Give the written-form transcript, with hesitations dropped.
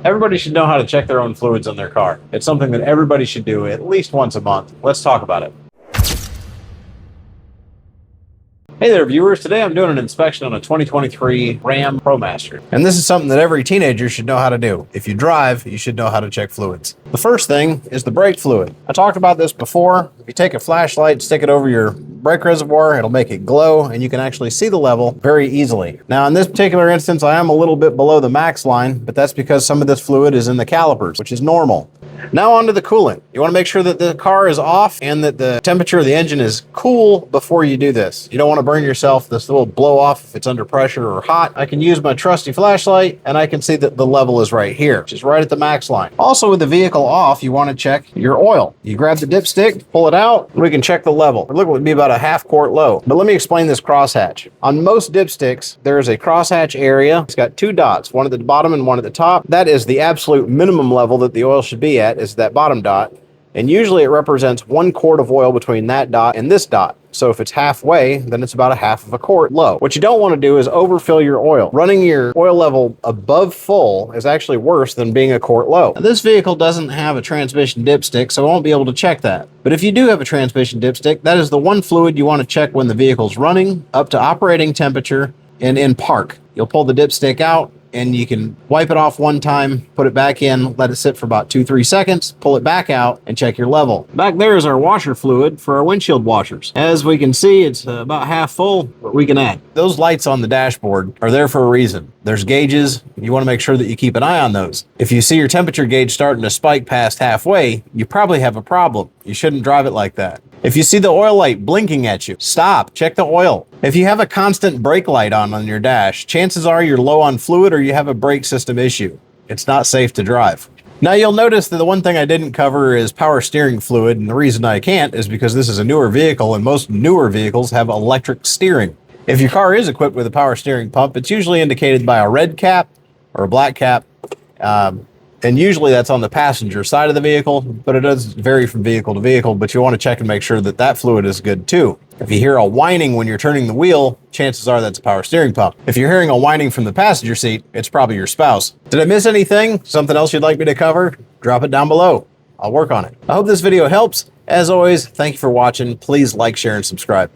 Everybody should know how to check their own fluids on their car. It's something that everybody should do at least once a month. Let's talk about it. Hey there, viewers. Today I'm doing an inspection on a 2023 Ram ProMaster. And this is something that every teenager should know how to do. If you drive, you should know how to check fluids. The first thing is the brake fluid. I talked about this before. If you take a flashlight, stick it over your brake reservoir, it'll make it glow, and you can actually see the level very easily. Now, in this particular instance, I am a little bit below the max line, but that's because some of this fluid is in the calipers, which is normal. Now onto the coolant. You want to make sure that the car is off and that the temperature of the engine is cool before you do this. You don't want to burn yourself. This will blow off if it's under pressure or hot. I can use my trusty flashlight and I can see that the level is right here, which is right at the max line. Also, with the vehicle off, you want to check your oil. You grab the dipstick, pull it out, and we can check the level. Look, it would be about a half quart low. But let me explain this crosshatch. On most dipsticks, there is a crosshatch area. It's got two dots, one at the bottom and one at the top. That is the absolute minimum level that the oil should be at, is that bottom dot, and usually it represents 1 quart of oil between that dot and this dot. So if it's halfway, then it's about a half of a quart low. What you don't want to do is overfill your oil. Running your oil level above full is actually worse than being a quart low. Now, this vehicle doesn't have a transmission dipstick, so I won't be able to check that. But if you do have a transmission dipstick, that is the one fluid you want to check when the vehicle's running up to operating temperature and in park. You'll pull the dipstick out, and you can wipe it off one time, put it back in, let it sit for about 2-3 seconds, pull it back out, and check your level. Back there is our washer fluid for our windshield washers. As we can see, it's about half full, but we can add. Those lights on the dashboard are there for a reason. There's gauges. You want to make sure that you keep an eye on those. If you see your temperature gauge starting to spike past halfway, you probably have a problem. You shouldn't drive it like that. If you see the oil light blinking at you, stop, check the oil. If you have a constant brake light on your dash, chances are you're low on fluid or you have a brake system issue. It's not safe to drive. Now you'll notice that the one thing I didn't cover is power steering fluid, and the reason I can't is because this is a newer vehicle and most newer vehicles have electric steering. If your car is equipped with a power steering pump, it's usually indicated by a red cap or a black cap. And usually that's on the passenger side of the vehicle, but it does vary from vehicle to vehicle, but you want to check and make sure that that fluid is good too. If you hear a whining when you're turning the wheel, chances are that's a power steering pump. If you're hearing a whining from the passenger seat, it's probably your spouse. Did I miss anything? Something else you'd like me to cover? Drop it down below. I'll work on it. I hope this video helps. As always, thank you for watching. Please like, share, and subscribe.